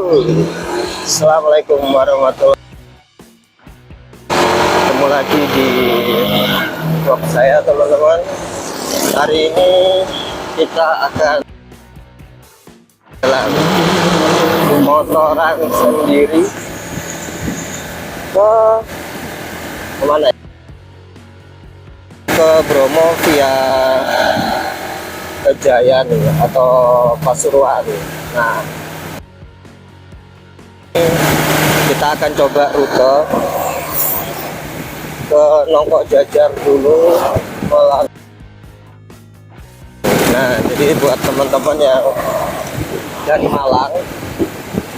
Assalamualaikum warahmatullahi wabarakatuh. Ketemu lagi di vlog saya, teman-teman. Hari ini kita akan jalan motoran sendiri ke kemana ya? Ke Bromo via Kejayan atau Pasuruan. Nah, kita akan coba rute ke Nongko Jajar dulu. Nah, jadi buat teman-teman yang dari Malang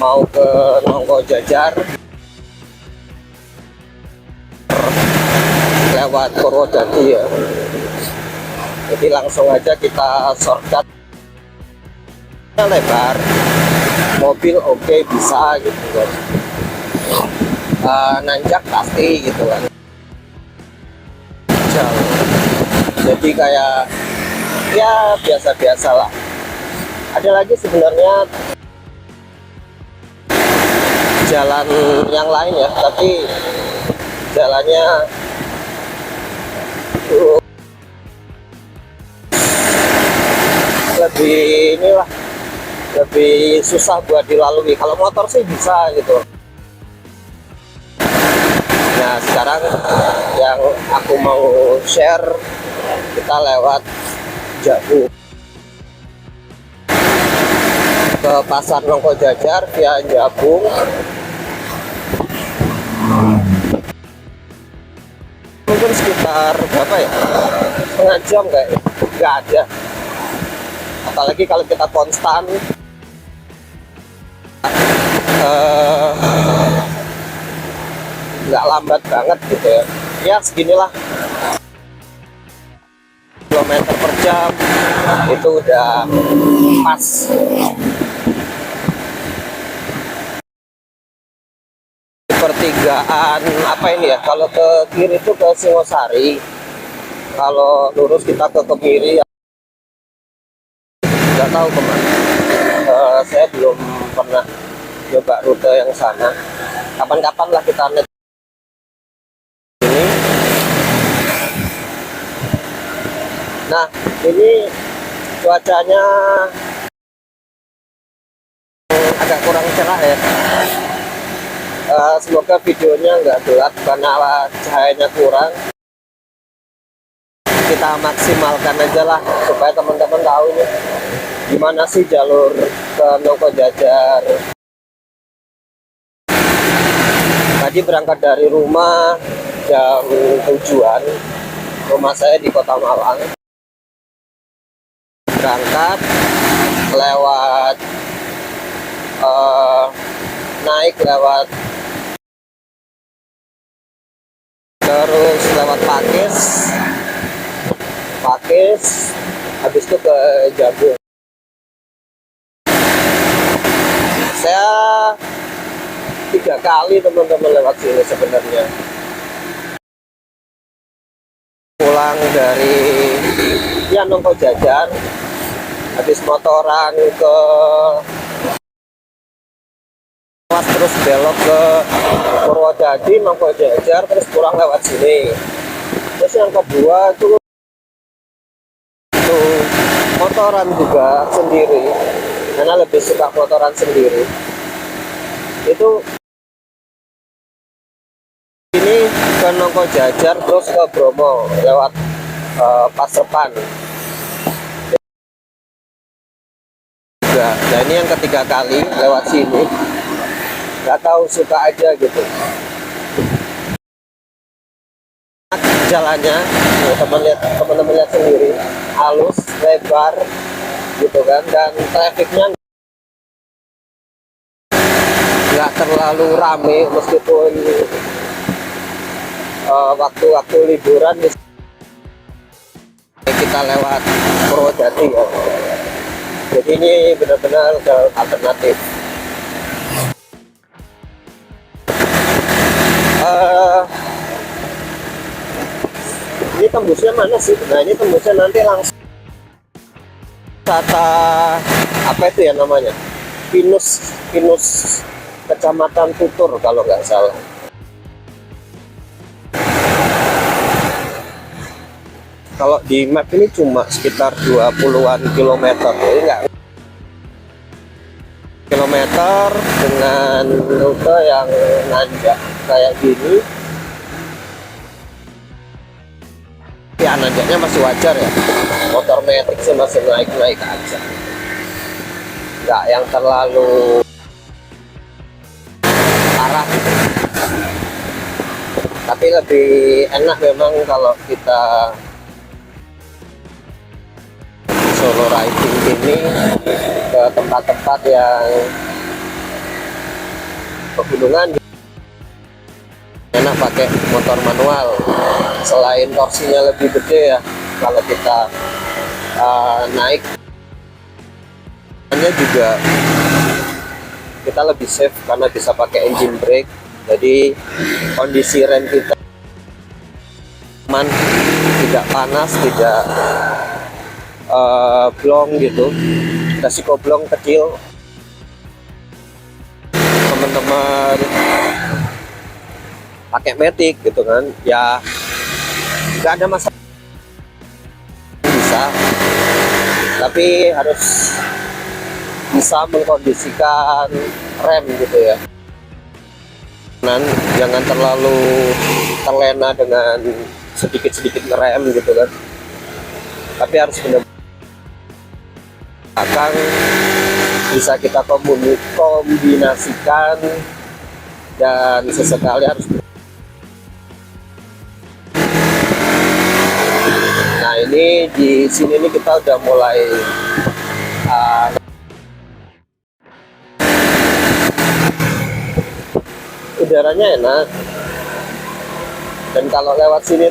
mau ke Nongko Jajar lewat Purwodadi ya, jadi langsung aja kita shortcut. Lebar mobil oke, bisa gitu kan, nanjak pasti gitu kan, jauh. Jadi kayak ya biasa-biasa lah. Ada lagi sebenarnya jalan yang lain ya, tapi jalannya lebih inilah, lebih susah buat dilalui. Kalau motor sih bisa gitu. Nah, sekarang yang aku mau share, kita lewat Jabu ke Pasar Nongko Jajar via Jabung. Mungkin sekitar berapa ya, setengah jam kayak nggak ada. Apalagi kalau kita konstan, nggak lambat banget gitu ya. Ya seginilah, kilometer per jam itu udah pas. Pertigaan apa ini ya, kalau ke kiri itu ke Singosari, kalau lurus kita ke Kemiri, nggak tahu kemana. Saya belum pernah coba rute yang sana. Kapan-kapan lah kita lihat ini. Nah, ini cuacanya agak kurang cerah ya. Semoga videonya nggak gelap karena cahayanya kurang. Kita maksimalkan aja lah supaya teman-teman tahu nih gimana sih jalur ke Nongko Jajar. Tadi berangkat dari rumah jam tujuan, rumah saya di Kota Malang. Berangkat lewat naik lewat, terus lewat Pakis, habis itu ke Jabu. Saya 3 kali teman-teman lewat sini sebenarnya. Pulang dari ya Nongko Jajar, habis motoran ke terus belok ke Purwodadi, Nongko Jajar, terus pulang lewat sini. Terus yang kedua itu motoran juga sendiri, karena lebih suka motoran sendiri. Itu ini ke Nongko Jajar terus ke Bromo lewat Pasepan. Nah, ini yang ketiga kali lewat sini. Nggak tahu, suka aja gitu jalannya. Teman-teman lihat sendiri, halus, lebar gitu kan, dan trafiknya nggak terlalu rame meskipun waktu-waktu liburan kita lewat Purwodadi ya. Jadi ini benar-benar alternatif. Ini tembusnya mana sih? Nah, ini tembusnya nanti langsung wisata apa itu ya namanya? Pinus Pinus Kecamatan Tutur kalau nggak salah. Kalau di map ini cuma sekitar 20-an kilometer, jadi nggak kilometer dengan rute yang nanjak kayak gini. Ya nanjaknya masih wajar ya, motor metik sih masih naik-naik aja, nggak yang terlalu parah gitu. Tapi lebih enak memang kalau kita solo riding ini ke tempat-tempat yang pegunungan, enak pakai motor manual. Selain torsinya lebih gede ya, kalau kita naik juga kita lebih safe karena bisa pakai engine brake, jadi kondisi rem kita aman, tidak panas, tidak blong gitu, resiko blong kecil. Teman-teman pakai matic gitu kan ya, nggak ada masalah, bisa, tapi harus bisa mengkondisikan rem gitu ya. Jangan terlalu terlena dengan sedikit-sedikit ngerem gitu kan, tapi harus benar akan bisa kita kombinasikan, dan sesekali harus. Nah ini di sini nih kita udah mulai udaranya enak, dan kalau lewat sini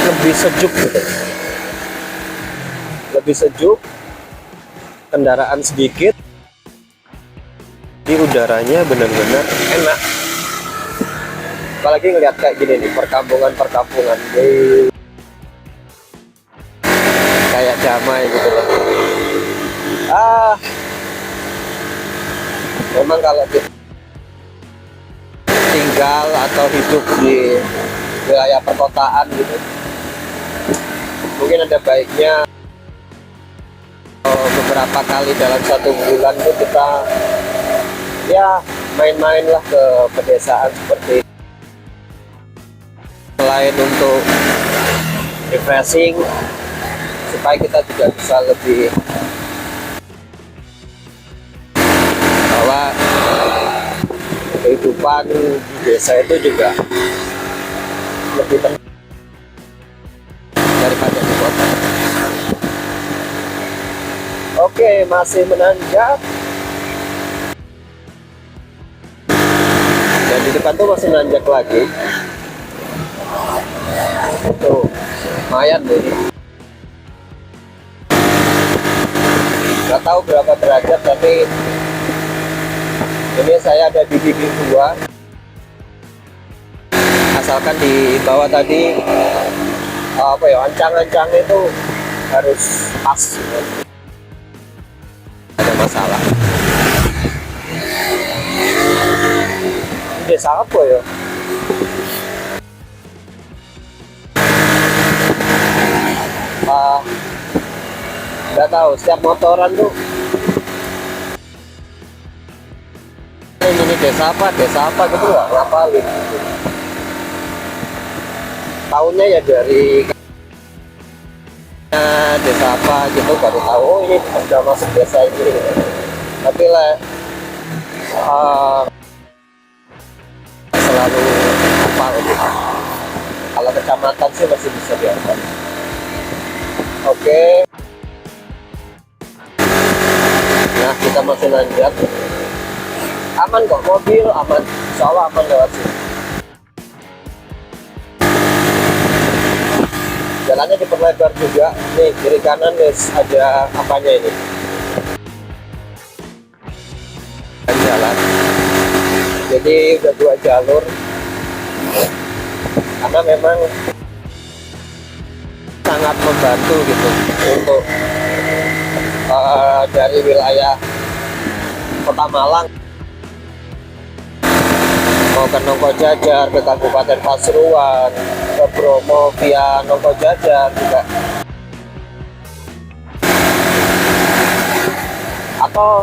lebih sejuk gitu, lebih sejuk, kendaraan sedikit, di udaranya benar-benar enak. Apalagi ngeliat kayak gini nih, perkampungan kayak damai gitu loh. Memang kalau kita tinggal atau hidup di wilayah perkotaan gitu, mungkin ada baiknya beberapa kali dalam 1 bulan itu kita ya main-main lah ke pedesaan seperti ini. Selain untuk refreshing, supaya kita juga bisa lebih bahwa kehidupan di desa itu juga lebih tenang daripada di kota. Oke, masih menanjak, dan di depan tuh masih nanjak lagi. Itu lumayan nih, nggak tahu berapa derajat, tapi ini saya ada di gigi 2. Asalkan di bawah tadi apa ya, ancang-ancang itu harus pas, ada masalah. Desa apa ya? Nggak tahu, setiap motoran tuh ini desa apa gitu nggak ngapalin. Tahunnya ya dari desa apa gitu baru tahu, oh ini udah masuk desa ini gitu. Tapi lah selalu hafal gitu. Kalau kecamatan sih masih bisa dihafal. Oke. Nah kita masih nanjak, aman kok, mobil aman, insya Allah aman lewat sini. Jalannya diperlebar juga nih, kiri kanan guys, ada apanya ini, jalan, jadi udah 2 jalur, karena memang sangat membantu gitu untuk dari wilayah Kota Malang mau ke Nongko Jajar, ke Kabupaten Pasuruan, ke Bromo via Nongko Jajar juga, atau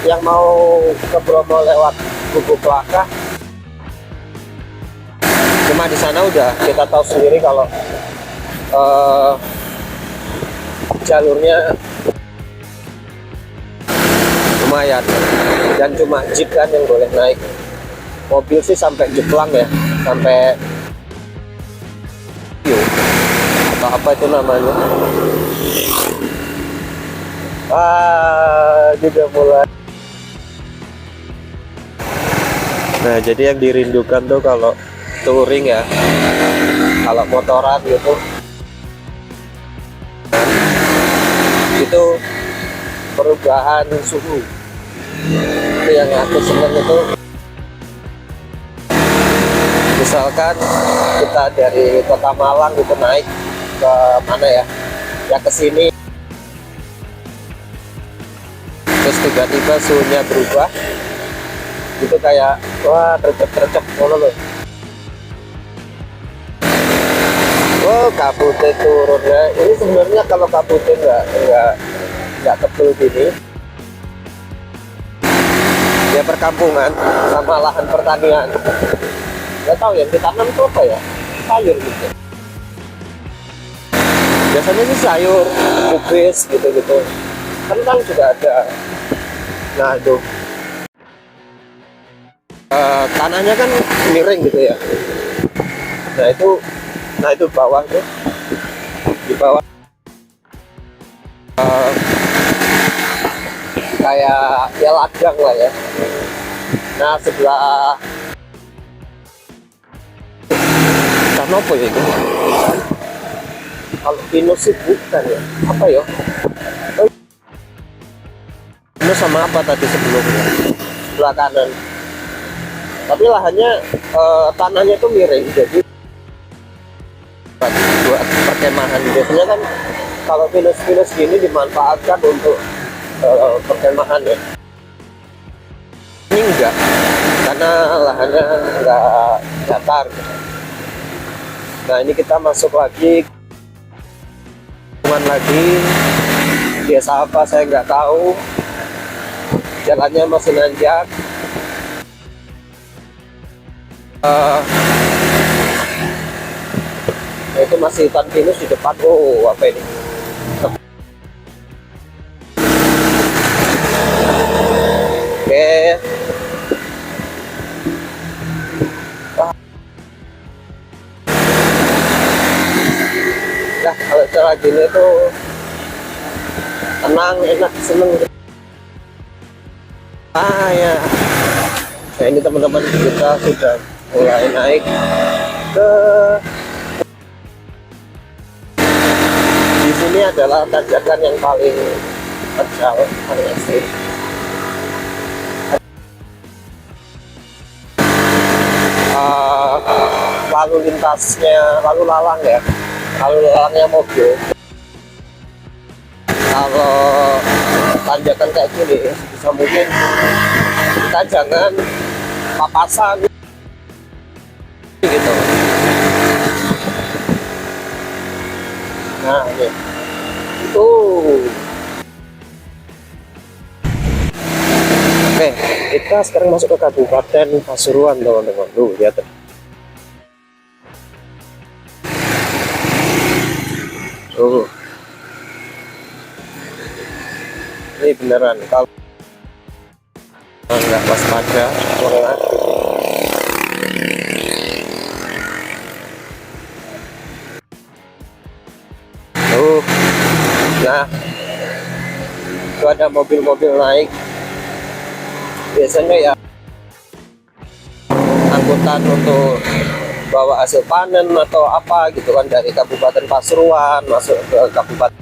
yang mau ke Bromo lewat Gubuk Klakah. Cuma di sana udah kita tahu sendiri kalau jalurnya lumayan, dan cuma jeep kan yang boleh naik. Mobil sih sampai jeplang ya, sampai atau apa itu namanya. Juga mulai. Nah, jadi yang dirindukan tuh kalau touring ya, kalau motoran gitu, itu perubahan suhu. Itu yang aku seneng itu. Misalkan kita dari Kota Malang gitu naik ke mana ya, ke sini, terus tiba-tiba suhunya berubah, itu kayak wah tercep ngono loh. Oh, kabutnya turun ya. Ini sebenarnya kalau kabutnya nggak tebel gini, ya perkampungan sama lahan pertanian. Nggak tahu yang ditanam itu apa ya, sayur gitu. Biasanya sih sayur, kubis gitu-gitu. Kentang juga ada. Nah itu tanahnya kan miring gitu ya. Nah itu bawah tuh, di bawah kayak ya ladang lah ya. Nah sebelah karena apa ya itu? Kalau pinus sih bukan ya, apa ya? Oh, pinus sama apa tadi sebelumnya? Sebelah kanan. Tapi lahannya tanahnya tuh miring, jadi buat perkemahan. Biasanya kan kalau pinus gini dimanfaatkan untuk perkemahan ya. Ini enggak, karena lahannya enggak datar. Nah ini kita masuk lagi, lagi desa apa saya nggak tahu, jalannya masih nanjak. Itu masih hutan pinus di depan. Oh apa ini? Oke. Nah kalau cara gini tuh tenang, enak, seneng. Ya. Nah ini teman-teman kita sudah mulai naik ke. Di sini adalah tanjakan yang paling terjal, paling ekstrim. Lalu lintasnya, lalu lalangnya mobil. Kalau tanjakan kayak gini, bisa mungkin kita jangan papasan gitu. Nah ini itu. Oke, kita sekarang masuk ke Kabupaten Pasuruan teman-teman. Lihat ini beneran kalau nggak waspada nah itu ada mobil-mobil naik, biasanya ya angkutan untuk bawa hasil panen atau apa gitu kan, dari Kabupaten Pasuruan masuk ke Kabupaten.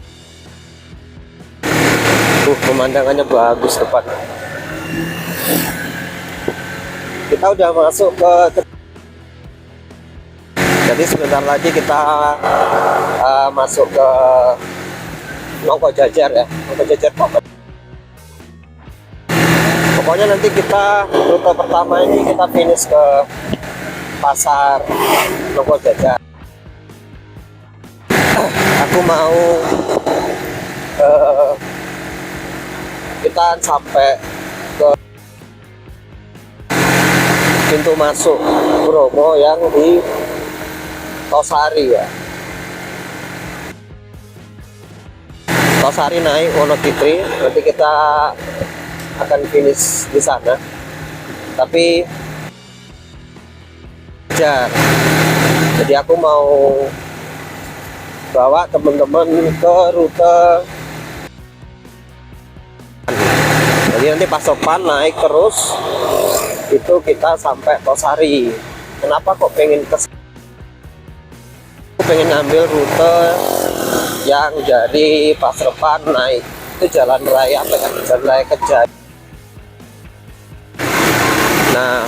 Pemandangannya bagus depan. Kita udah masuk ke jadi sebentar lagi kita masuk ke Nongko Jajar ya. Nongko Jajar apa? pokoknya nanti kita rute pertama ini kita finish ke pasar Loko Jajar. Aku mau kita sampai ke pintu masuk Bromo yang di Tosari ya. Tosari naik Wonogiri, nanti kita akan finish di sana. Tapi jadi aku mau bawa teman-teman ke rute, jadi nanti pasokan naik terus itu kita sampai Tosari. Kenapa kok pengen pengen ngambil rute yang dari Pasrepan naik itu jalan raya apa ya, jalan raya Kejari. Nah,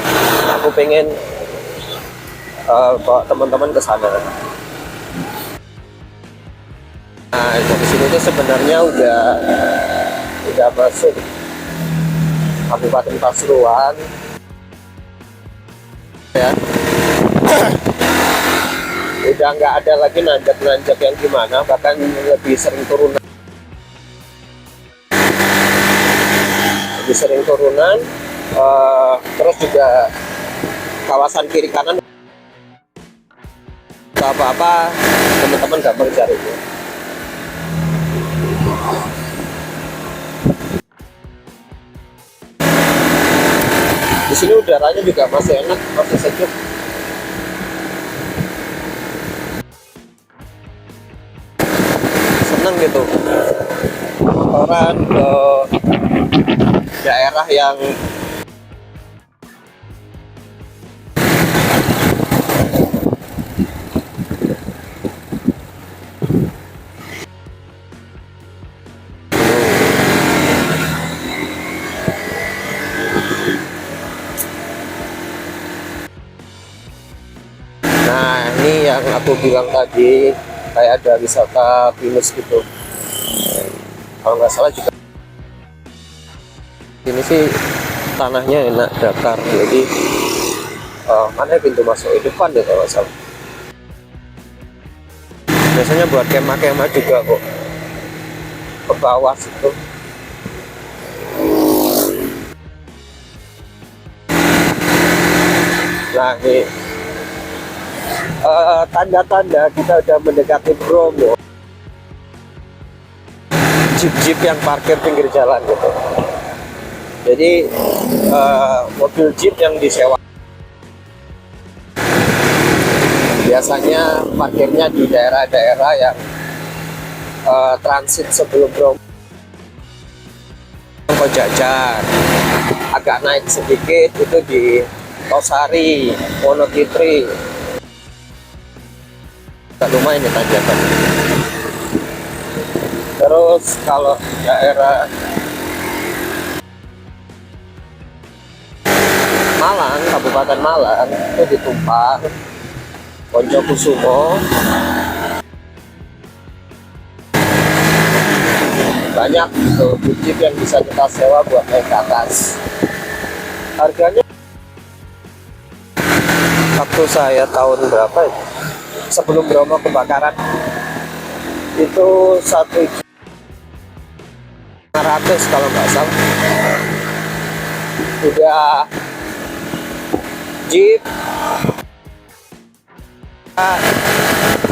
aku pengen bawa teman-teman ke sana. Nah, dari sini tuh sebenarnya udah masuk Kabupaten Pasuruan ya. Udah nggak ada lagi nanjak-nanjak yang gimana, bahkan lebih sering turunan. Terus juga kawasan kiri kanan apa-apa teman-teman gampang carinya. Di sini udaranya juga masih enak, masih sejuk. Seneng gitu orang ke daerah yang ini yang aku bilang tadi, kayak ada wisata pinus gitu. Kalau nggak salah juga ini sih tanahnya enak, datar. Jadi mana pintu masuk di depan deh kalau nggak salah. Biasanya buat kemah-kemah juga kok, ke bawah situ. Nah ini tanda-tanda kita udah mendekati Bromo. Jeep-jeep yang parkir pinggir jalan gitu. Jadi mobil jeep yang disewa biasanya parkirnya di daerah-daerah yang transit sebelum Bromo. Loko Jajar, agak naik sedikit itu di Tosari, Wonogiri. Lumayan ya tanjakan. Terus kalau daerah Malang, Kabupaten Malang itu di Tumpang, Poncokusumo, banyak gitu jeep yang bisa kita sewa buat naik ke atas. Harganya waktu saya tahun berapa itu? Sebelum Bromo kebakaran itu 1.500.000 kalau nggak salah. Udah jeep,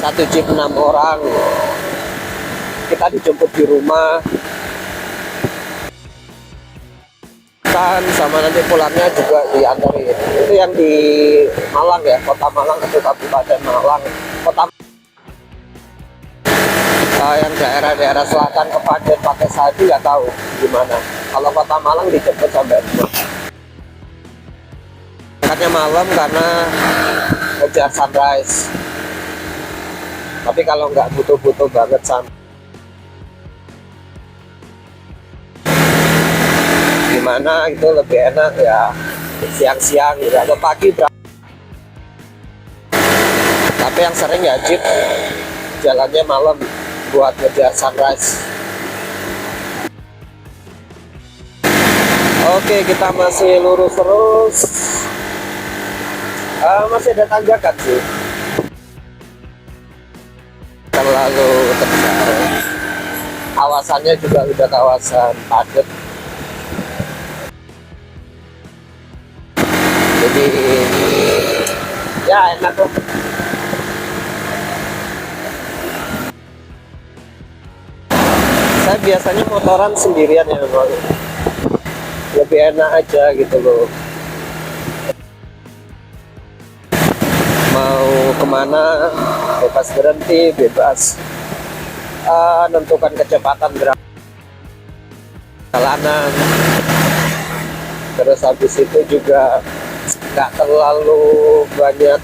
satu jeep 6 orang, kita dijemput di rumah kan, sama nanti pulangnya juga diantarin. Itu yang di Malang ya, Kota Malang atau Kabupaten Malang. Kota yang daerah-daerah selatan Kepanjen pakai Sadi nggak tahu gimana. Kalau Kota Malang dijemput sampai rumah. Berangkatnya malam karena ngejar sunrise. Tapi kalau nggak butuh-butuh banget gimana itu lebih enak ya siang-siang gitu atau pagi. Tapi yang sering ya jeep jalannya malam buat ngejar sunrise. Oke, kita masih lurus terus. Masih ada tanjakan sih, terlalu terjal. Kawasannya juga udah kawasan padat, jadi ya enak loh. Saya biasanya motoran sendirian ya, memang lebih enak aja gitu loh. Mau kemana bebas berhenti, bebas menentukan kecepatan jalanan. Terus habis itu juga nggak terlalu banyak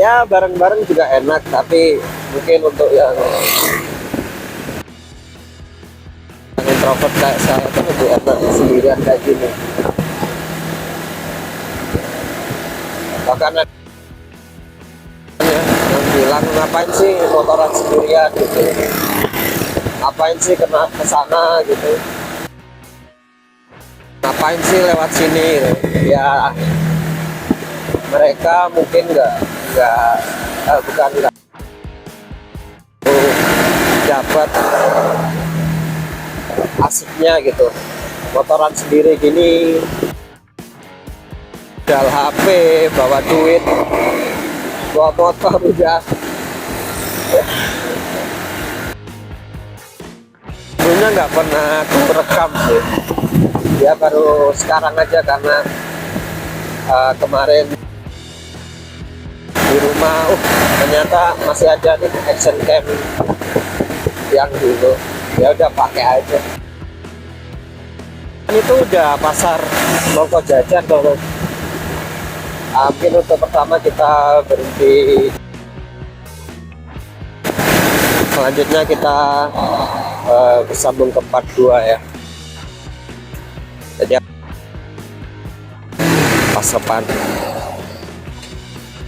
ya, bareng-bareng juga enak, tapi mungkin untuk yang introvert kayak saya itu lebih enak sendirian kayak gini. Bahkan ada yang bilang, ngapain sih motoran sendirian gitu, ngapain sih kena ke sana gitu, ngapain sih lewat sini ya. Mereka mungkin bukan nggak dapat asiknya gitu motoran sendiri gini, dal HP, bawa duit, bawa motor udah. Sebelumnya nggak pernah aku rekam sih ya, baru sekarang aja karena kemarin di rumah ternyata masih ada nih action cam yang dulu, ya udah pakai aja. Itu udah pasar Mongko Jajan kalau mungkin untuk pertama kita berhenti, selanjutnya kita bersambung ke part 2 ya. Jadi pas depan.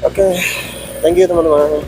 Oke, thank you teman-teman.